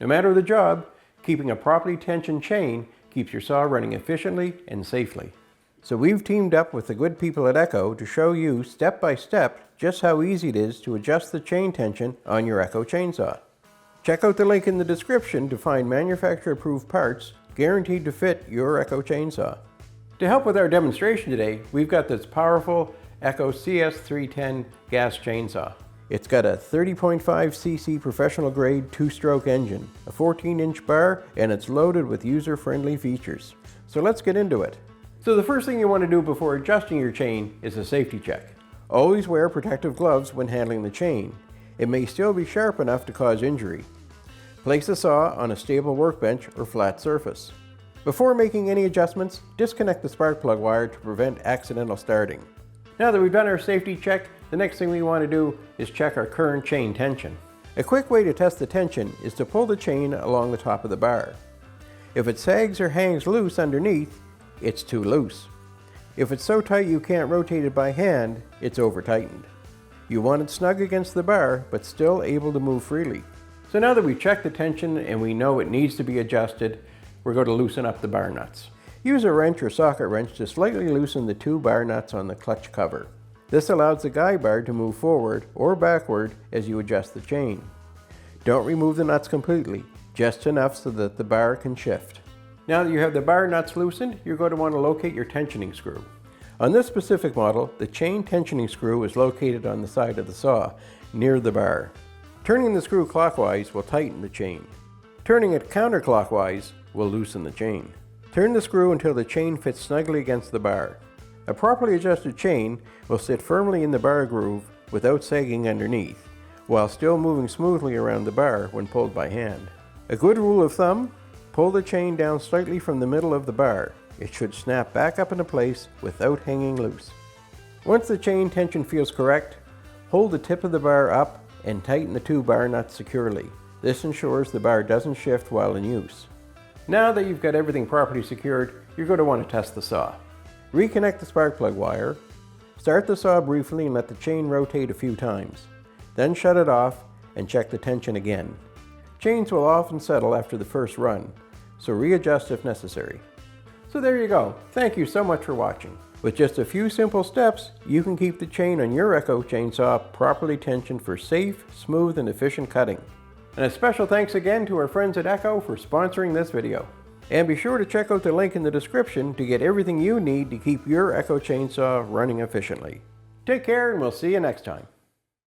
No matter the job, keeping a properly tensioned chain keeps your saw running efficiently and safely. So we've teamed up with the good people at Echo to show you step by step just how easy it is to adjust the chain tension on your Echo chainsaw. Check out the link in the description to find manufacturer-approved parts guaranteed to fit your Echo chainsaw. To help with our demonstration today, we've got this powerful Echo CS310 gas chainsaw. It's got a 30.5cc professional grade 2-stroke engine, a 14-inch bar, and it's loaded with user-friendly features. So let's get into it. So the first thing you want to do before adjusting your chain is a safety check. Always wear protective gloves when handling the chain. It may still be sharp enough to cause injury. Place the saw on a stable workbench or flat surface. Before making any adjustments, disconnect the spark plug wire to prevent accidental starting. Now that we've done our safety check, the next thing we want to do is check our current chain tension. A quick way to test the tension is to pull the chain along the top of the bar. If it sags or hangs loose underneath, it's too loose. If it's so tight you can't rotate it by hand, it's over-tightened. You want it snug against the bar, but still able to move freely. So now that we've checked the tension and we know it needs to be adjusted, we're going to loosen up the bar nuts. Use a wrench or socket wrench to slightly loosen the 2 bar nuts on the clutch cover. This allows the guide bar to move forward or backward as you adjust the chain. Don't remove the nuts completely, just enough so that the bar can shift. Now that you have the bar nuts loosened, you're going to want to locate your tensioning screw. On this specific model, the chain tensioning screw is located on the side of the saw, near the bar. Turning the screw clockwise will tighten the chain. Turning it counterclockwise will loosen the chain. Turn the screw until the chain fits snugly against the bar. A properly adjusted chain will sit firmly in the bar groove without sagging underneath, while still moving smoothly around the bar when pulled by hand. A good rule of thumb, pull the chain down slightly from the middle of the bar. It should snap back up into place without hanging loose. Once the chain tension feels correct, hold the tip of the bar up and tighten the 2 bar nuts securely. This ensures the bar doesn't shift while in use. Now that you've got everything properly secured, you're going to want to test the saw. Reconnect the spark plug wire, start the saw briefly and let the chain rotate a few times. Then shut it off and check the tension again. Chains will often settle after the first run, so readjust if necessary. So there you go. Thank you so much for watching. With just a few simple steps, you can keep the chain on your Echo chainsaw properly tensioned for safe, smooth, and efficient cutting. And a special thanks again to our friends at Echo for sponsoring this video. And be sure to check out the link in the description to get everything you need to keep your Echo chainsaw running efficiently. Take care and we'll see you next time.